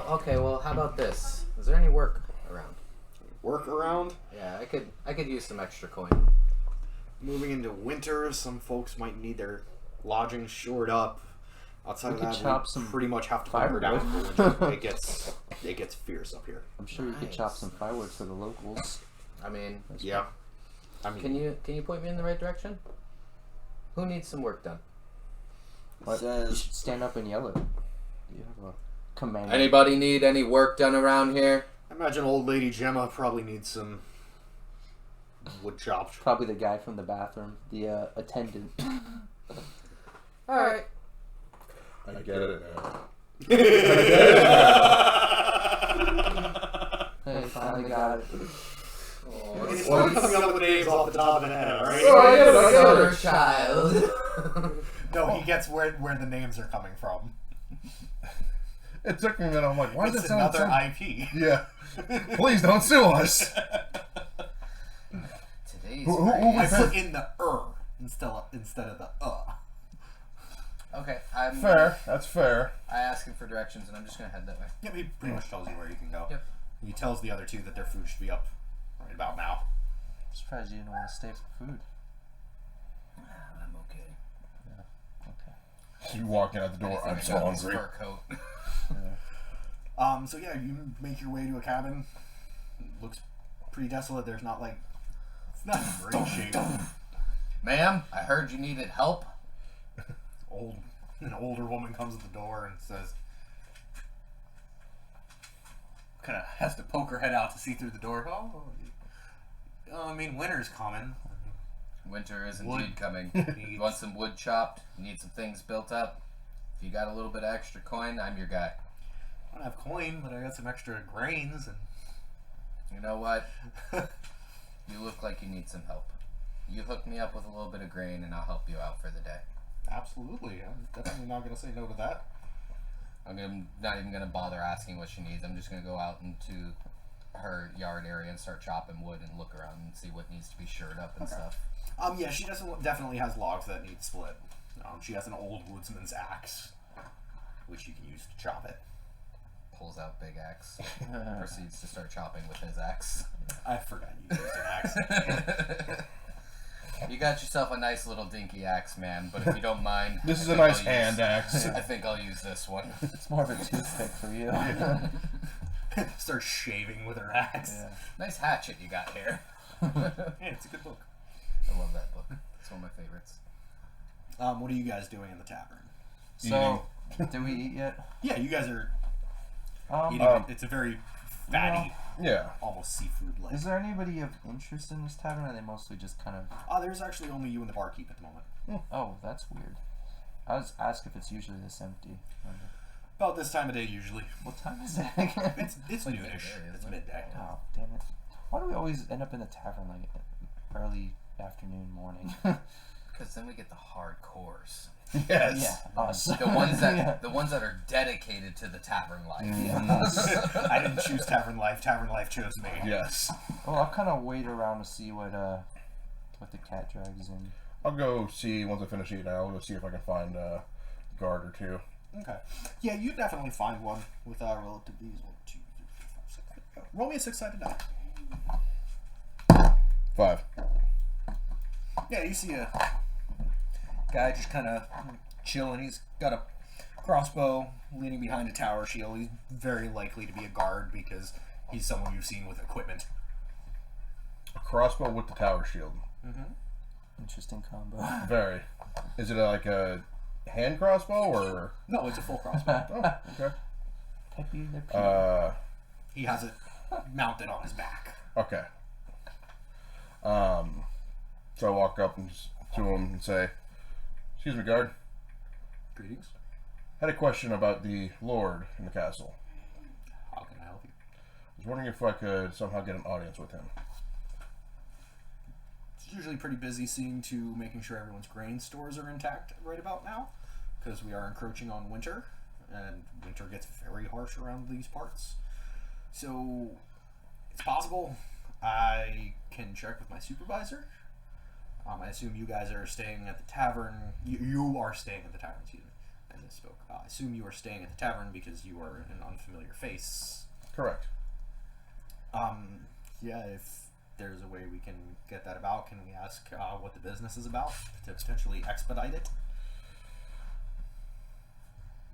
Okay. Well, how about this? Is there any work around? Work around? Yeah, I could use some extra coin. Moving into winter, some folks might need their lodging shored up. Outside of that, we pretty much have to hunker down for winter. It gets fierce up here. I'm sure you could chop some firewood for the locals. I mean, yeah. I mean, can you point me in the right direction? Who needs some work done? What? You should stand up and yell it. You have a command. Anybody need any work done around here? I imagine old lady Gemma probably needs some wood chopped. Probably the guy from the bathroom, the attendant. All right. I get it now. Hey, finally got it. It's not coming up with names off the top of the head, alright? Summer child. No, he gets where the names are coming from. It took me a minute. I'm like, why does It's it sound another so... IP. Yeah. Please don't sue us. Today's I put in the instead of the Okay, Fair. That's fair. I asked him for directions, and I'm just gonna head that way. Yeah, he pretty much tells you where you can go. Yep. He tells the other two that their food should be up right about now. I'm surprised you didn't want to stay for food. I'm okay. Yeah. Okay. You walk in at the door. I'm so hungry. Fur coat. So yeah, you make your way to a cabin. It looks pretty desolate. There's not like it's not in great shape. Ma'am, I heard you needed help. An older woman comes at the door and says, kind of has to poke her head out to see through the door. I mean, winter's coming. Winter is indeed coming. You want some wood chopped? You need some things built up? If you got a little bit of extra coin, I'm your guy. I don't have coin, but I got some extra grains. And you know what? You look like you need some help. You hook me up with a little bit of grain, and I'll help you out for the day. Absolutely. I'm definitely not going to say no to that. I'm not even going to bother asking what she needs. I'm just going to go out into her yard area and start chopping wood and look around and see what needs to be shored up and stuff. Yeah, she definitely has logs that need split. She has an old woodsman's axe, which you can use to chop it. Pulls out big axe. Proceeds to start chopping with his axe. I forgot you used an axe. You got yourself a nice little dinky axe, man, but if you don't mind... This is a nice hand axe. I think I'll use this one. It's more of a toothpick for you. Start shaving with her axe. Yeah. Nice hatchet you got here. Yeah, it's a good book. I love that book. It's one of my favorites. What are you guys doing in the tavern? So, did we eat yet? Yeah, you guys are eating. It's a very fatty, almost seafood-like. Is there anybody of interest in this tavern, or are they mostly just kind of... There's actually only you and the barkeep at the moment. Oh, that's weird. I was asked if it's usually this empty. About this time of day, usually. What time is it again? It's like noonish. midday, It's isn't it? midday. Oh, damn it. Why do we always end up in the tavern like early afternoon, morning? Because then we get the hardcores. Yes. Yeah, us. The ones that are dedicated to the tavern life. I didn't choose tavern life. Tavern life chose me. Yes. Well, I'll kind of wait around to see what the cat drags in. I'll go see, once I finish eating, I'll go see if I can find a guard or two. Okay. Yeah, you definitely find one with relatively ease. 1, 2, 3, 4, 5, 6. Go. Roll me a 6-sided die. 5. Yeah, you see a guy just kind of chilling. He's got a crossbow leaning behind a tower shield. He's very likely to be a guard because he's someone you've seen with equipment. A crossbow with the tower shield. Mm-hmm. Interesting combo. Very. Is it like a hand crossbow or? No, it's a full crossbow. Oh, okay. He has it mounted on his back. Okay. So I walk up to him and say, "Excuse me, guard. Greetings. Had a question about the Lord in the castle. How can I help you? I was wondering if I could somehow get an audience with him." It's usually pretty busy seeing to making sure everyone's grain stores are intact right about now, because we are encroaching on winter, and winter gets very harsh around these parts. So it's possible. I can check with my supervisor. I assume you guys are staying at the tavern. You are staying at the tavern, excuse me. And misspoke. I assume you are staying at the tavern because you are an unfamiliar face. Correct. Yeah, if there's a way we can get that about, can we ask what the business is about to potentially expedite it?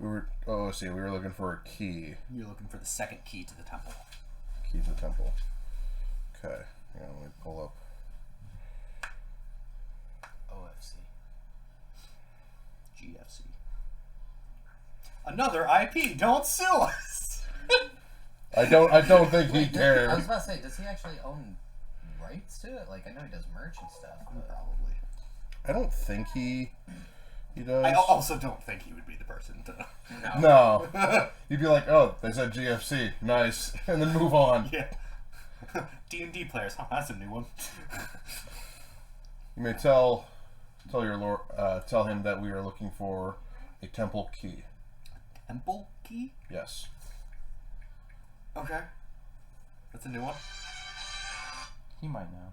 We were looking for a key. You're looking for the second key to the temple. Key to the temple. Okay. Yeah, let me pull up. OFC. GFC. Another IP. Don't sue us. I don't think he I was cares. about to say, does he actually own rights to it? Like, I know he does merch and stuff. But... Probably. I don't think he does. I also don't think he would be the person to. No. You'd be like, oh, they said GFC, nice, and then move on. Yeah. D&D players. Huh, that's a new one. You may tell your lord, tell him that we are looking for a temple key. Temple key? Yes. Okay. That's a new one. He might know.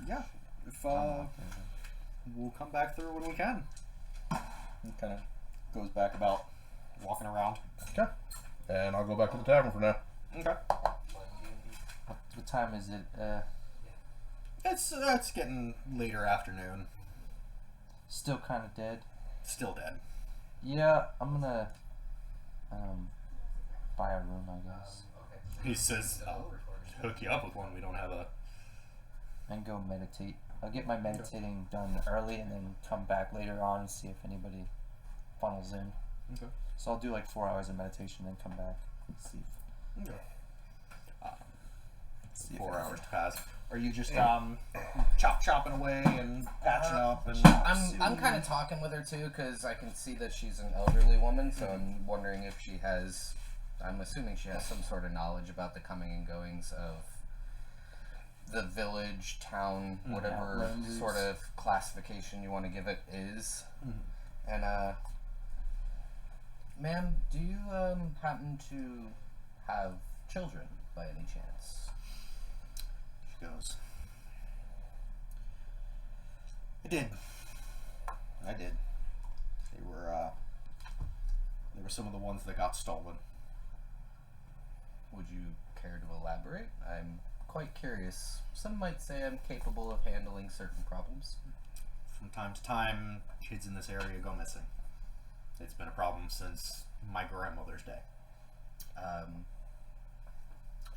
Yeah. If we'll come back through when we can. He kind of goes back about walking around. Okay. And I'll go back to the tavern for now. Okay. What time is it? It's getting later afternoon. Still kind of dead. Still dead. Yeah, I'm gonna buy a room, I guess, He says, "I'll hook you up with one. We don't have a." and go meditate. I'll get my meditating done early, and then come back later on and see if anybody funnels in. Okay. So I'll do like 4 hours of meditation, then come back and see. Okay. See 4 if hours to pass. Are you just chopping away and patching up and? I'm kind of talking with her too because I can see that she's an elderly woman, so I'm wondering if she has. I'm assuming she has some sort of knowledge about the coming and goings of the village, town, whatever Outlanders. sort of classification you want to give it is. And ma'am, do you happen to have children by any chance? She goes. I did. They were some of the ones that got stolen. Would you care to elaborate? I'm quite curious. Some might say I'm capable of handling certain problems. From time to time, kids in this area go missing. It's been a problem since my grandmother's day.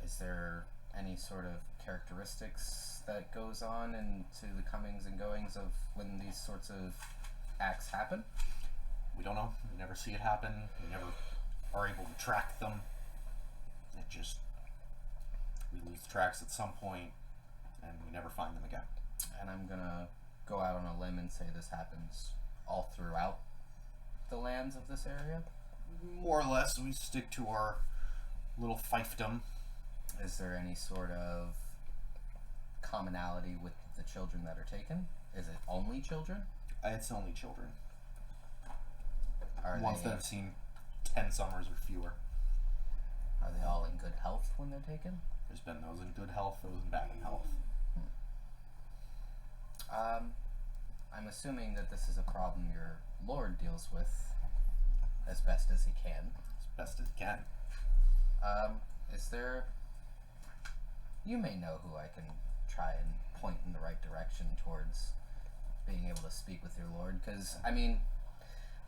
Is there any sort of characteristics that goes on into the comings and goings of when these sorts of acts happen? We don't know. We never see it happen. We never are able to track them. It just... we lose the tracks at some point, and we never find them again. And I'm gonna go out on a limb and say this happens all throughout the lands of this area. More or less, we stick to our little fiefdom. Is there any sort of commonality with the children that are taken? Is it only children? It's only children. Are Ones they, that have seen 10 summers or fewer. are they all in good health when they're taken? There's been those in good health, those in bad in health. I'm assuming that this is a problem your lord deals with as best as he can. As best as it can. Is there... You may know who I can try and point in the right direction towards being able to speak with your lord, because, I mean,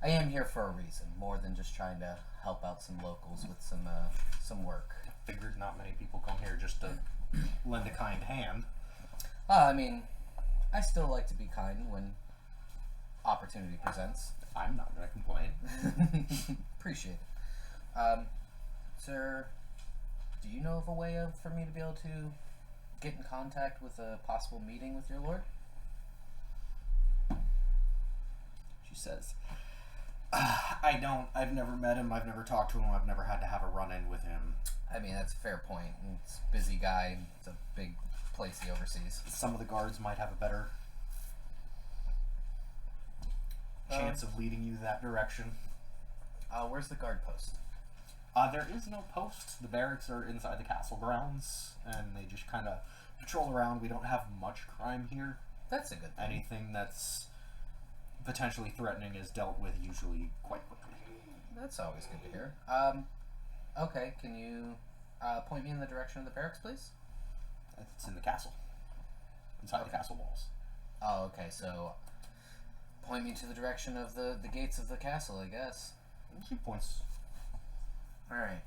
I am here for a reason, more than just trying to help out some locals with some work. Figured not many people come here just to lend a kind hand. I mean, I still like to be kind when opportunity presents. I'm not going to complain. Appreciate it. Sir, do you know of a way for me to be able to get in contact with a possible meeting with your lord? She says, I don't. I've never met him. I've never talked to him. I've never had to have a run-in with him. I mean, that's a fair point. It's a busy guy. It's a big place he oversees. Some of the guards might have a better chance of leading you that direction. Where's the guard post? There is no post. The barracks are inside the castle grounds, and they just kind of patrol around. We don't have much crime here. That's a good thing. Anything that's potentially threatening is dealt with usually quite quickly. That's always good to hear. Okay, can you point me in the direction of the barracks, please? It's in the castle. Inside the castle walls. Oh, okay, so point me to the direction of the gates of the castle, I guess. She points. Alright,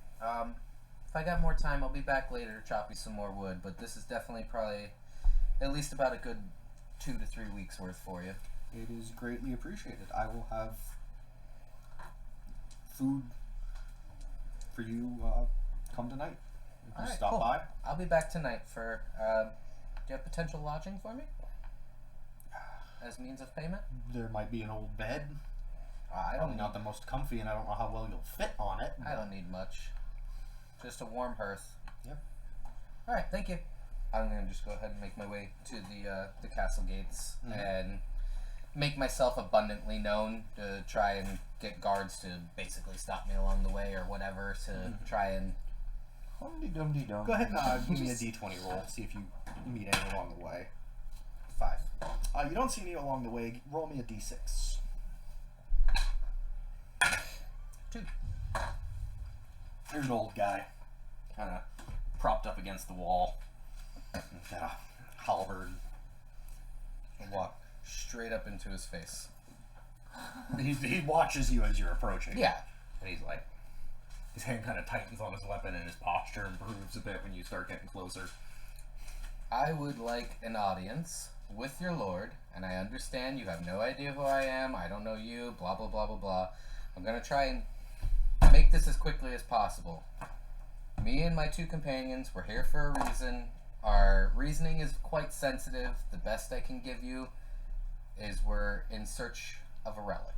if I got more time, I'll be back later to chop you some more wood, but this is definitely probably at least about a good 2 to 3 weeks worth for you. It is greatly appreciated. I will have food for you come tonight. If you Alright, stop cool. by. I'll be back tonight for, do you have potential lodging for me? As means of payment? There might be an old bed. I Probably don't not the most comfy, and I don't know how well you'll fit on it. I don't need much. Just a warm hearth. Yep. Alright, thank you. I'm gonna just go ahead and make my way to the castle gates and make myself abundantly known to try and get guards to basically stop me along the way or whatever to try and... Hum-de-dum-de-dum. Go ahead and give me a d20 roll. See if you meet anyone along the way. 5. You don't see any along the way. Roll me a d6. 2. There's an old guy, kind of propped up against the wall. Got a halberd. I walk straight up into his face. He watches you as you're approaching. Yeah. And he's like, his hand kind of tightens on his weapon, and his posture improves a bit when you start getting closer. I would like an audience with your lord, and I understand you have no idea who I am, I don't know you, blah blah blah blah blah. I'm gonna try and make this as quickly as possible. Me and my 2 companions, we're here for a reason. Our reasoning is quite sensitive. The best I can give you is we're in search of a relic.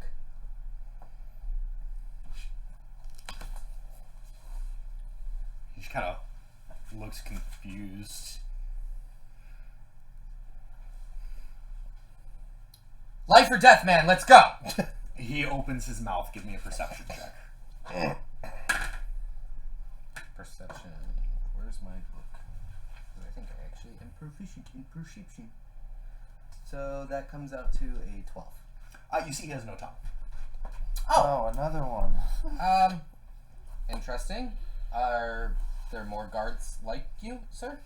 He just kind of looks confused. Life or death, man, let's go! He opens his mouth. Give me a perception check. Perception. Where's my book? 'Cause I think I actually am proficient in perception. So that comes out to a 12. You see he has no tongue. Oh, another one. Interesting. Are there more guards like you, sir?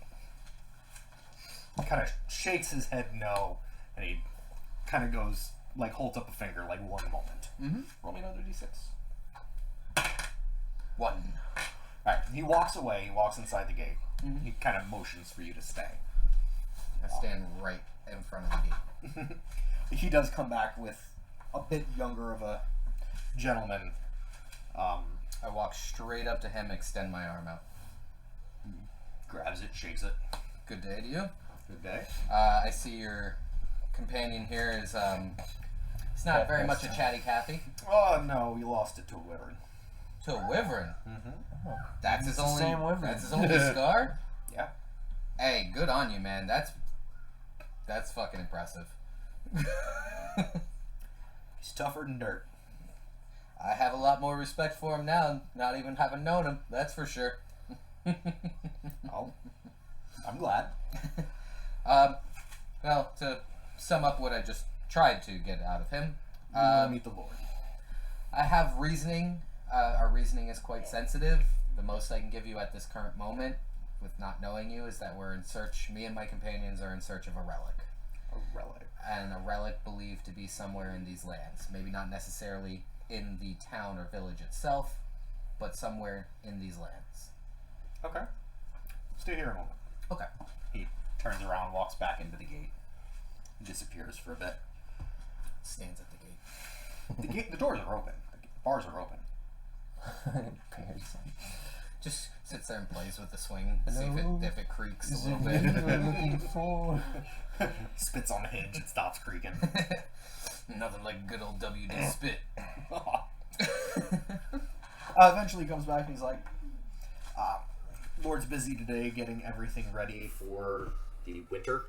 He kind of shakes his head no, and he kind of goes, like, holds up a finger, like, one moment. Mm-hmm. Roll me another d6. 1. Alright, he walks away, he walks inside the gate. Mhm. He kind of motions for you to stay. I stand right in front of the gate. He does come back with a bit younger of a gentleman. I walk straight up to him, extend my arm out. Grabs it, shakes it. Good day to you. Good day. I see your companion here is, he's not very much a chatty Cathy. Oh, no, we lost it to a wyvern. To a wyvern. Mm-hmm. That's his the only. same wyvern. That's his only scar. Yeah. Hey, good on you, man. That's fucking impressive. He's tougher than dirt. I have a lot more respect for him now, not even having known him. That's for sure. Oh, I'm glad. Well, to sum up what I just tried to get out of him, You want to meet the Lord. I have reasoning. Our reasoning is quite sensitive. The most I can give you at this current moment, with not knowing you, is that we're in search. Me and my companions are in search of a relic. A relic. And a relic believed to be somewhere in these lands. Maybe not necessarily in the town or village itself, but somewhere in these lands. Okay. Stay here a moment. Okay. He turns around, walks back into the gate, disappears for a bit. Stands at the gate. The doors are open. The bars are open. Just sits there and plays with the swing, see if it creaks a little What bit. we're looking for? Spits on the hinge and stops creaking. Nothing like good old WD spit. Eventually he comes back and he's like, Lord's busy today getting everything ready for the winter.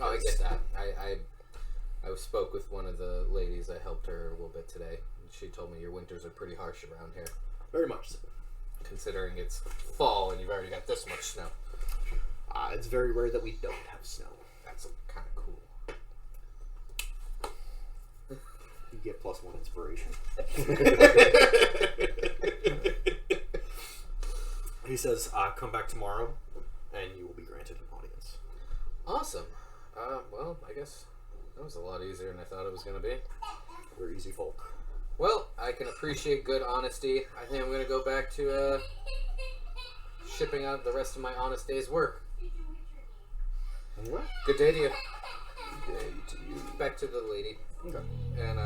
Oh, I get that. I spoke with one of the ladies. I helped her a little bit today. She told me your winters are pretty harsh around here. Very much so. Considering it's fall and you've already got this much snow. It's very rare that we don't have snow. That's kind of cool. get +1 inspiration. He says, come back tomorrow, and you will be granted an audience. Awesome. Well, I guess that was a lot easier than I thought it was going to be. We're easy folk. Well, I can appreciate good honesty. I think I'm going to go back to shipping out the rest of my honest day's work. What? Good day to you. Good day to you. Back to the lady. Okay. And